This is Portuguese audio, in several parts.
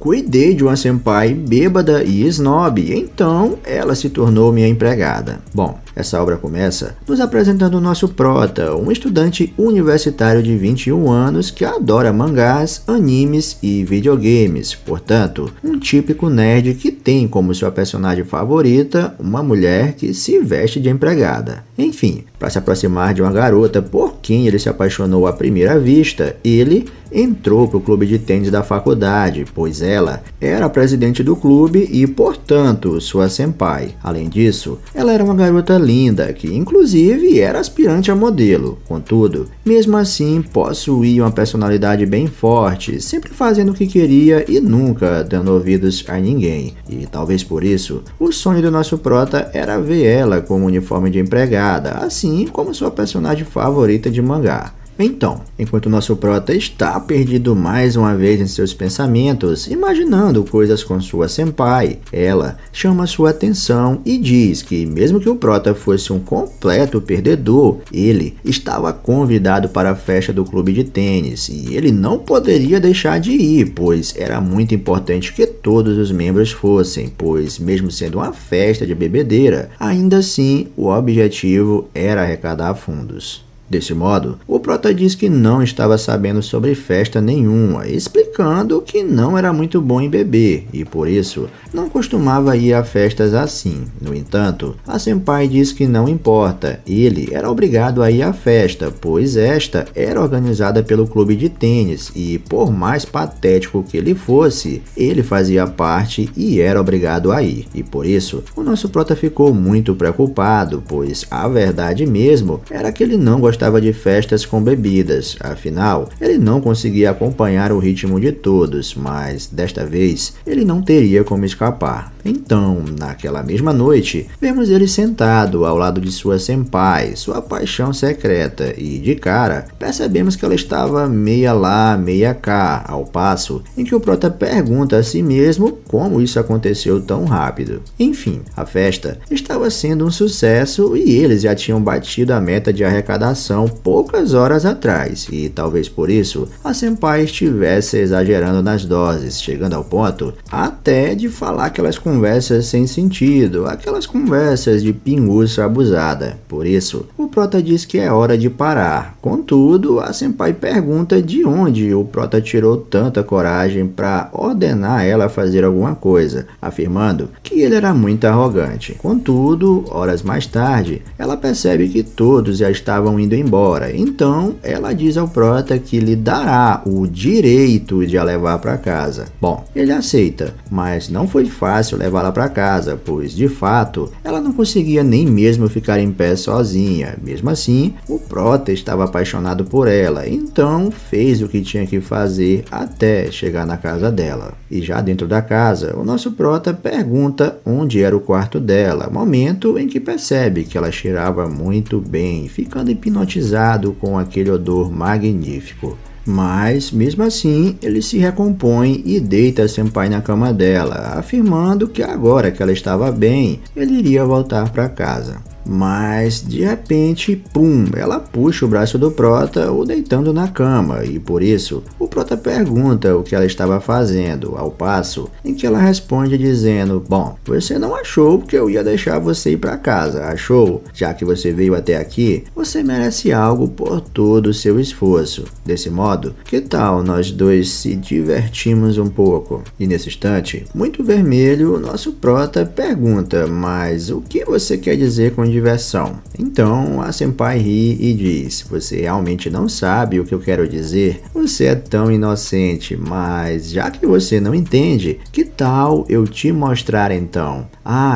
cuidei de uma senpai bêbada e snob, então ela se tornou minha empregada. Bom, essa obra começa nos apresentando o nosso prota, um estudante universitário de 21 anos que adora mangás, animes e videogames. Portanto, um típico nerd que tem como sua personagem favorita uma mulher que se veste de empregada. Enfim, para se aproximar de uma garota por quem ele se apaixonou à primeira vista, ele entrou para o clube de tênis da faculdade, pois ela era a presidente do clube e, portanto, sua senpai. Além disso, ela era uma garota linda, que inclusive era aspirante a modelo. Contudo, mesmo assim, possuía uma personalidade bem forte, sempre fazendo o que queria e nunca dando ouvidos a ninguém. E talvez por isso, o sonho do nosso prota era ver ela com um uniforme de empregada, assim como sua personagem favorita de mangá. Então, enquanto o nosso prota está perdido mais uma vez em seus pensamentos, imaginando coisas com sua senpai, ela chama sua atenção e diz que mesmo que o prota fosse um completo perdedor, ele estava convidado para a festa do clube de tênis e ele não poderia deixar de ir, pois era muito importante que todos os membros fossem, pois mesmo sendo uma festa de bebedeira, ainda assim o objetivo era arrecadar fundos. Desse modo, o prota diz que não estava sabendo sobre festa nenhuma, explicando que não era muito bom em beber e, por isso, não costumava ir a festas assim. No entanto, a senpai diz que não importa, ele era obrigado a ir à festa, pois esta era organizada pelo clube de tênis e, por mais patético que ele fosse, ele fazia parte e era obrigado a ir. E por isso, o nosso prota ficou muito preocupado, pois a verdade mesmo era que ele não gostava de festas com bebidas, afinal, ele não conseguia acompanhar o ritmo de todos, mas desta vez ele não teria como escapar. Então, naquela mesma noite, vemos ele sentado ao lado de sua senpai, sua paixão secreta, e de cara percebemos que ela estava meia lá, meia cá, ao passo em que o prota pergunta a si mesmo como isso aconteceu tão rápido. Enfim, a festa estava sendo um sucesso e eles já tinham batido a meta de arrecadação poucas horas atrás, e talvez por isso a senpai estivesse exagerando nas doses, chegando ao ponto até de falar aquelas conversas sem sentido, aquelas conversas de pinguça abusada. Por isso, o prota diz que é hora de parar. Contudo, a senpai pergunta de onde o prota tirou tanta coragem para ordenar ela fazer alguma coisa, afirmando que ele era muito arrogante. Contudo, horas mais tarde, ela percebe que todos já estavam indo embora, então ela diz ao prota que lhe dará o direito de a levar para casa. Bom, ele aceita, mas não foi fácil levá-la para casa, pois de fato ela não conseguia nem mesmo ficar em pé sozinha. Mesmo assim, o prota estava apaixonado por ela, então fez o que tinha que fazer até chegar na casa dela. E já dentro da casa, o nosso prota pergunta onde era o quarto dela, momento em que percebe que ela cheirava muito bem, ficando hipnotizado com aquele odor magnífico. Mas, mesmo assim, ele se recompõe e deita a senpai na cama dela, afirmando que agora que ela estava bem, ele iria voltar para casa. Mas, de repente, pum, ela puxa o braço do prota, o deitando na cama, e por isso, o prota pergunta o que ela estava fazendo, ao passo em que ela responde dizendo: bom, você não achou que eu ia deixar você ir para casa, achou? Já que você veio até aqui, você merece algo por todo o seu esforço. Desse modo, que tal nós dois se divertimos um pouco? E nesse instante, muito vermelho, o nosso prota pergunta: mas o que você quer dizer com diversão? Então a senpai ri e diz: você realmente não sabe o que eu quero dizer? Você é tão inocente, mas já que você não entende, que tal eu te mostrar então?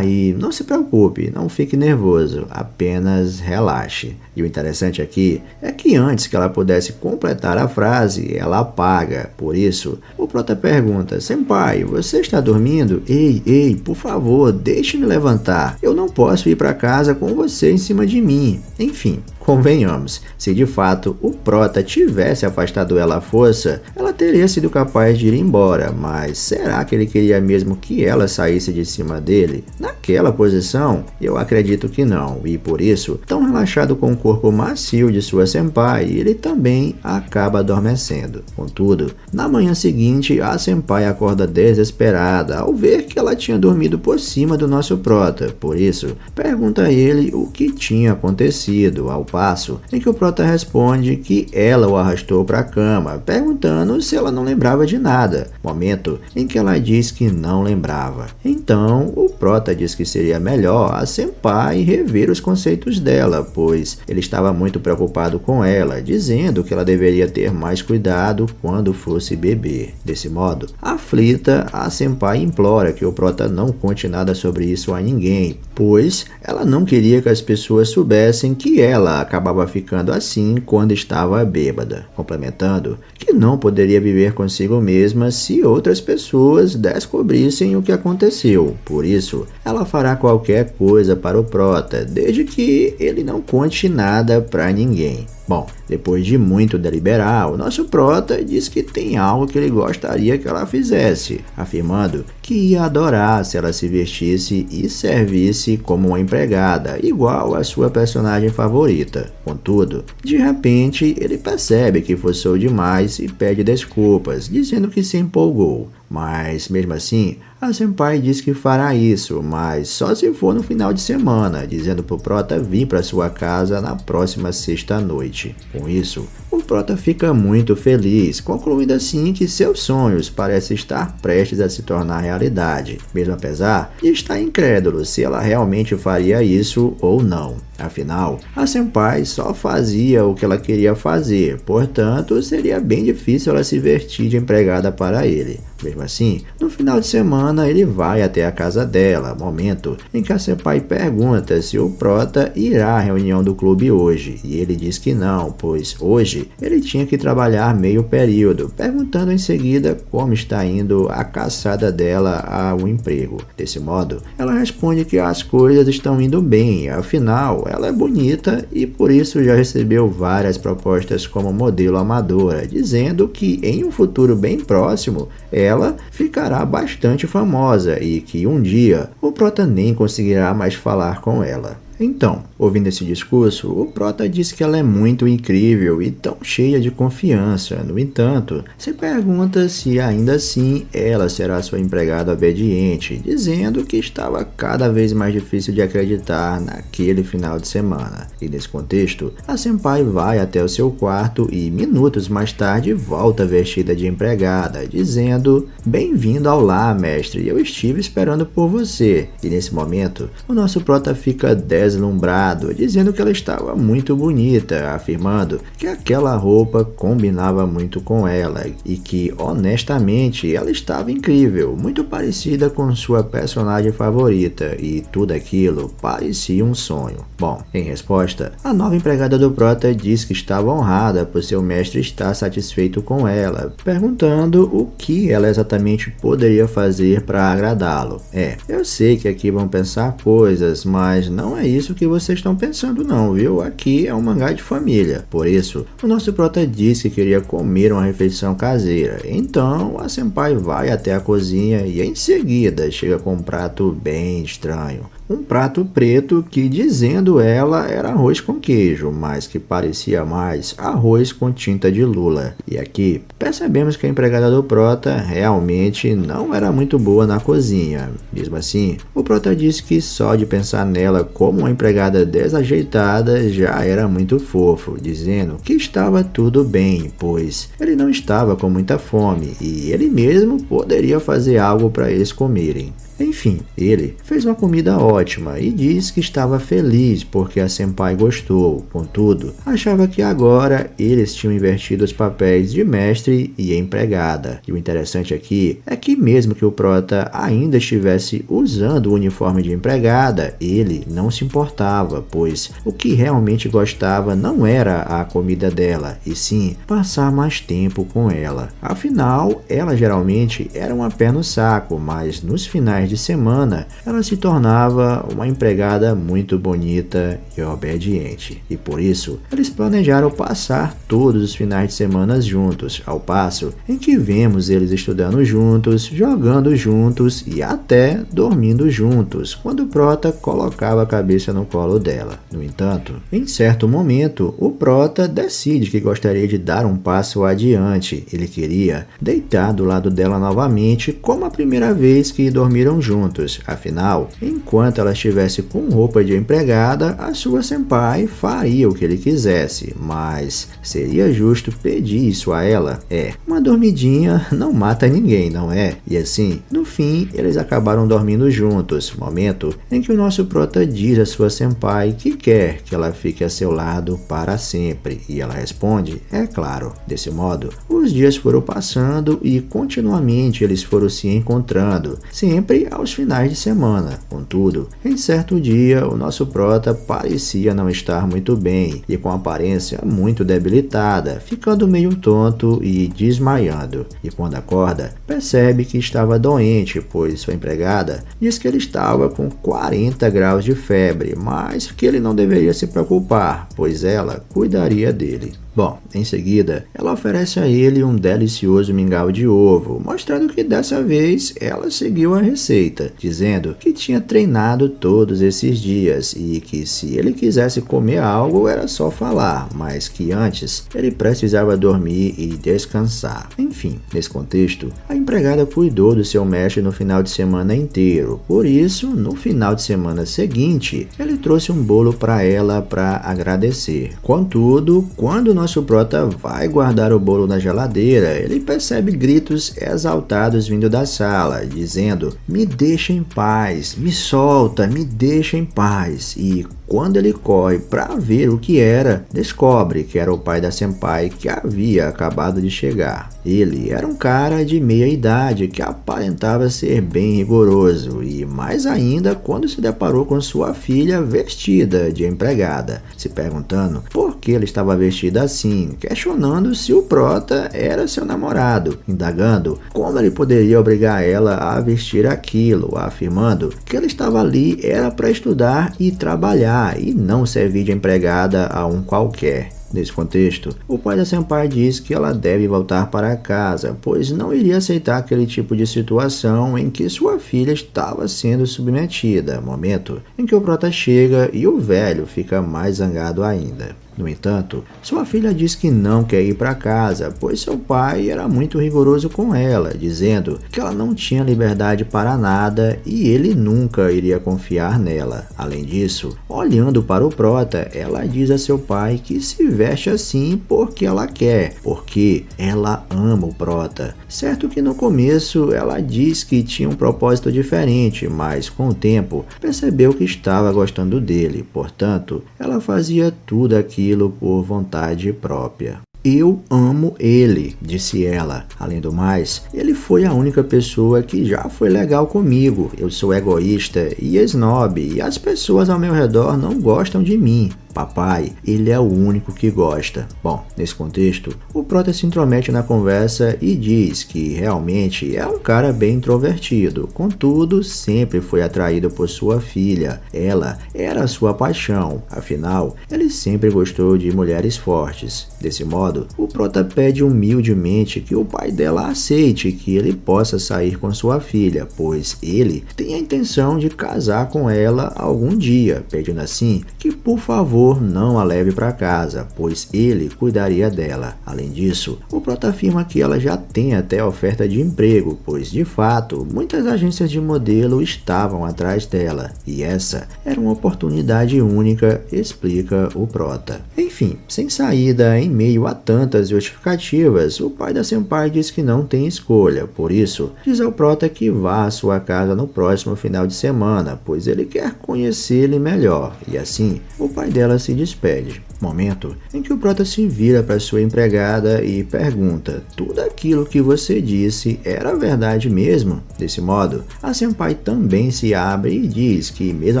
E não se preocupe, não fique nervoso, apenas relaxe. E o interessante aqui é que antes que ela pudesse completar a frase, ela apaga. Por isso, o prota pergunta: senpai, você está dormindo? Ei, por favor, deixe-me levantar. Eu não posso ir para casa com você em cima de mim. Enfim, convenhamos, se de fato o prota tivesse afastado ela à força, ela teria sido capaz de ir embora, mas será que ele queria mesmo que ela saísse de cima dele? Naquela posição, eu acredito que não, e por isso, tão relaxado com o corpo macio de sua senpai, ele também acaba adormecendo. Contudo, na manhã seguinte, a senpai acorda desesperada ao ver que ela tinha dormido por cima do nosso prota, por isso, pergunta a ele o que tinha acontecido, ao passo em que o prota responde que ela o arrastou para a cama, perguntando se ela não lembrava de nada, momento em que ela diz que não lembrava. Então, o prota diz que seria melhor a senpai rever os conceitos dela, pois ele estava muito preocupado com ela, dizendo que ela deveria ter mais cuidado quando fosse beber. Desse modo, aflita, a senpai implora que o prota não conte nada sobre isso a ninguém, pois ela não queria que as pessoas soubessem que ela acabava ficando assim quando estava bêbada, complementando que não poderia viver consigo mesma se outras pessoas descobrissem o que aconteceu. Por isso, ela fará qualquer coisa para o prota, desde que ele não conte nada para ninguém. Bom, depois de muito deliberar, o nosso prota diz que tem algo que ele gostaria que ela fizesse, afirmando que ia adorar se ela se vestisse e servisse como uma empregada, igual a sua personagem favorita. Contudo, de repente, ele percebe que forçou demais e pede desculpas, dizendo que se empolgou. Mas, mesmo assim, a senpai diz que fará isso, mas só se for no final de semana, dizendo pro prota vir para sua casa na próxima sexta-noite. Com isso, o prota fica muito feliz, concluindo assim que seus sonhos parecem estar prestes a se tornar realidade, mesmo apesar de estar incrédulo se ela realmente faria isso ou não. Afinal, a senpai só fazia o que ela queria fazer, portanto, seria bem difícil ela se vestir de empregada para ele. Mesmo assim, no final de semana ele vai até a casa dela, momento em que a senpai pergunta se o prota irá à reunião do clube hoje, e ele diz que não, pois hoje ele tinha que trabalhar meio período, perguntando em seguida como está indo a caçada dela ao emprego. Desse modo, ela responde que as coisas estão indo bem, afinal, ela é bonita e por isso já recebeu várias propostas como modelo amadora, dizendo que em um futuro bem próximo, ela ficará bastante famosa e que um dia o prota nem conseguirá mais falar com ela. Então, ouvindo esse discurso, o prota diz que ela é muito incrível e tão cheia de confiança. No entanto, se pergunta se ainda assim ela será sua empregada obediente, dizendo que estava cada vez mais difícil de acreditar naquele final de semana. E nesse contexto, a senpai vai até o seu quarto e minutos mais tarde volta vestida de empregada, dizendo: "Bem-vindo ao lar, mestre, eu estive esperando por você." E nesse momento, o nosso prota fica deslumbrado, dizendo que ela estava muito bonita, afirmando que aquela roupa combinava muito com ela e que, honestamente, ela estava incrível, muito parecida com sua personagem favorita e tudo aquilo parecia um sonho. Bom, em resposta, a nova empregada do prota diz que estava honrada por seu mestre estar satisfeito com ela, perguntando o que ela exatamente poderia fazer para agradá-lo. Eu sei que aqui vão pensar coisas, mas não é isso que vocês estão pensando não, viu? Aqui é um mangá de família. Por isso, o nosso prota disse que queria comer uma refeição caseira. Então, a senpai vai até a cozinha e em seguida chega com um prato bem estranho. Um prato preto que, dizendo ela, era arroz com queijo, mas que parecia mais arroz com tinta de lula. E aqui, percebemos que a empregada do prota realmente não era muito boa na cozinha. Mesmo assim, o prota disse que só de pensar nela como uma empregada desajeitada já era muito fofo, dizendo que estava tudo bem, pois ele não estava com muita fome e ele mesmo poderia fazer algo para eles comerem. Enfim, ele fez uma comida ótima e diz que estava feliz porque a senpai gostou. Contudo, achava que agora eles tinham invertido os papéis de mestre e empregada. E o interessante aqui é que mesmo que o prota ainda estivesse usando o uniforme de empregada, ele não se importava, pois o que realmente gostava não era a comida dela, e sim passar mais tempo com ela. Afinal, ela geralmente era uma pé no saco, mas nos finais de semana ela se tornava uma empregada muito bonita e obediente. E por isso, eles planejaram passar todos os finais de semana juntos, ao passo em que vemos eles estudando juntos, jogando juntos e até dormindo juntos, quando o Prota colocava a cabeça no colo dela. No entanto, em certo momento, o Prota decide que gostaria de dar um passo adiante. Ele queria deitar do lado dela novamente, como a primeira vez que dormiram juntos. Afinal, enquanto ela estivesse com roupa de empregada, a sua senpai faria o que ele quisesse, mas seria justo pedir isso a ela? Uma dormidinha não mata ninguém, não é? E assim, no fim, eles acabaram dormindo juntos, momento em que o nosso Prota diz a sua senpai que quer que ela fique a seu lado para sempre, e ela responde, é claro. Desse modo, os dias foram passando e continuamente eles foram se encontrando, sempre aos finais de semana. Contudo, em certo dia, o nosso Prota parecia não estar muito bem e com aparência muito debilitada, ficando meio tonto e desmaiando. E quando acorda, percebe que estava doente, pois sua empregada diz que ele estava com 40 graus de febre, mas que ele não deveria se preocupar, pois ela cuidaria dele. Bom, em seguida, ela oferece a ele um delicioso mingau de ovo, mostrando que dessa vez ela seguiu a receita, dizendo que tinha treinado todos esses dias e que se ele quisesse comer algo era só falar, mas que antes ele precisava dormir e descansar. Enfim, nesse contexto, a empregada cuidou do seu mestre no final de semana inteiro, por isso, no final de semana seguinte, ele trouxe um bolo para ela para agradecer. Contudo, quando nosso Prota vai guardar o bolo na geladeira, ele percebe gritos exaltados vindo da sala, dizendo: "Me deixa em paz, me solta, me deixa em paz." E quando ele corre para ver o que era, descobre que era o pai da senpai que havia acabado de chegar. Ele era um cara de meia idade que aparentava ser bem rigoroso e mais ainda quando se deparou com sua filha vestida de empregada, se perguntando por que ela estava vestida assim, questionando se o Prota era seu namorado, indagando como ele poderia obrigar ela a vestir aquilo, afirmando que ela estava ali era para estudar e trabalhar e não servir de empregada a um qualquer. Nesse contexto, o pai da senpai diz que ela deve voltar para casa, pois não iria aceitar aquele tipo de situação em que sua filha estava sendo submetida, momento em que o Prota chega e o velho fica mais zangado ainda. No entanto, sua filha diz que não quer ir para casa, pois seu pai era muito rigoroso com ela, dizendo que ela não tinha liberdade para nada e ele nunca iria confiar nela. Além disso, olhando para o Prota, ela diz a seu pai que se veste assim porque ela quer, porque ela ama o Prota. Certo que no começo ela diz que tinha um propósito diferente, mas com o tempo percebeu que estava gostando dele, portanto, ela fazia tudo aquilo por vontade própria. "Eu amo ele", disse ela. Além do mais, ele foi a única pessoa que já foi legal comigo. Eu sou egoísta e snob e as pessoas ao meu redor não gostam de mim. Papai, ele é o único que gosta. Bom, nesse contexto, o Prota se intromete na conversa e diz que realmente é um cara bem introvertido, contudo, sempre foi atraído por sua filha. Ela era a sua paixão, afinal, ele sempre gostou de mulheres fortes. Desse modo, o Prota pede humildemente que o pai dela aceite que ele possa sair com sua filha, pois ele tem a intenção de casar com ela algum dia, pedindo assim que, por favor, não a leve para casa, pois ele cuidaria dela. Além disso, o Prota afirma que ela já tem até oferta de emprego, pois de fato, muitas agências de modelo estavam atrás dela, e essa era uma oportunidade única, explica o Prota. Enfim, sem saída, em meio a tantas justificativas, o pai da senpai diz que não tem escolha, por isso, diz ao Prota que vá à sua casa no próximo final de semana, pois ele quer conhecê-lo melhor, e assim, o pai dela ela se despede. Momento em que o prota se vira para sua empregada e pergunta: tudo aquilo que você disse era verdade mesmo? Desse modo, a senpai também se abre e diz que, mesmo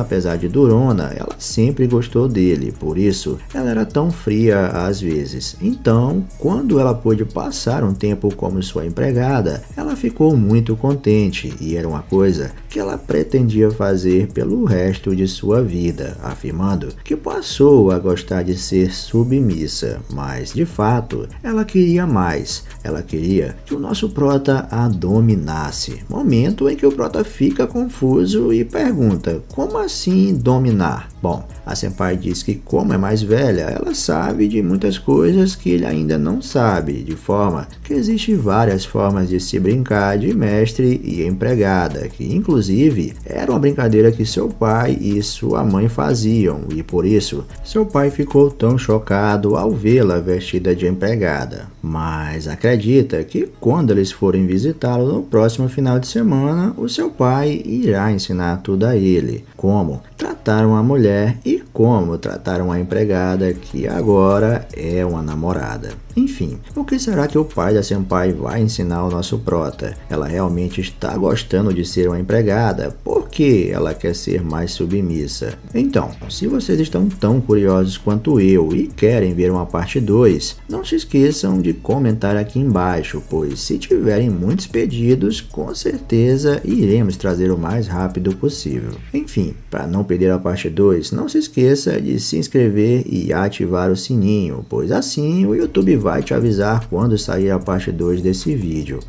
apesar de durona, ela sempre gostou dele, por isso ela era tão fria às vezes. Então, quando ela pôde passar um tempo como sua empregada, ela ficou muito contente e era uma coisa que ela pretendia fazer pelo resto de sua vida, afirmando que passou a gostar de ser submissa, mas de fato ela queria mais. Ela queria que o nosso prota a dominasse. Momento em que o prota fica confuso e pergunta: como assim dominar? Bom, a senpai diz que, como é mais velha, ela sabe de muitas coisas que ele ainda não sabe, de forma que existem várias formas de se brincar de mestre e empregada, que inclusive era uma brincadeira que seu pai e sua mãe faziam, e por isso seu pai ficou tão chocado ao vê-la vestida de empregada. Mas acredita que quando eles forem visitá-lo no próximo final de semana, o seu pai irá ensinar tudo a ele, como tratar uma mulher e como tratar uma empregada que agora é uma namorada. Enfim, o que será que o pai da senpai vai ensinar ao nosso prota? Ela realmente está gostando de ser uma empregada? Por que ela quer ser mais submissa? Então, se vocês estão tão curiosos quanto eu e querem ver uma parte 2, não se esqueçam de comentar aqui embaixo, pois se tiverem muitos pedidos, com certeza iremos trazer o mais rápido possível. Enfim, para não perder a parte 2, não se esqueça de se inscrever e ativar o sininho, pois assim o YouTube vai te avisar quando sair a parte 2 desse vídeo.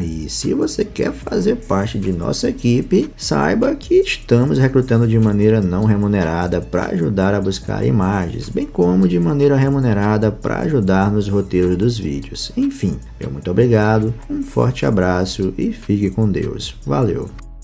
E se você quer fazer parte de nossa equipe, saiba que estamos recrutando de maneira não remunerada para ajudar a buscar imagens, bem como de maneira remunerada para ajudar nos roteiros dos vídeos. Enfim, muito obrigado, um forte abraço e fique com Deus. Valeu!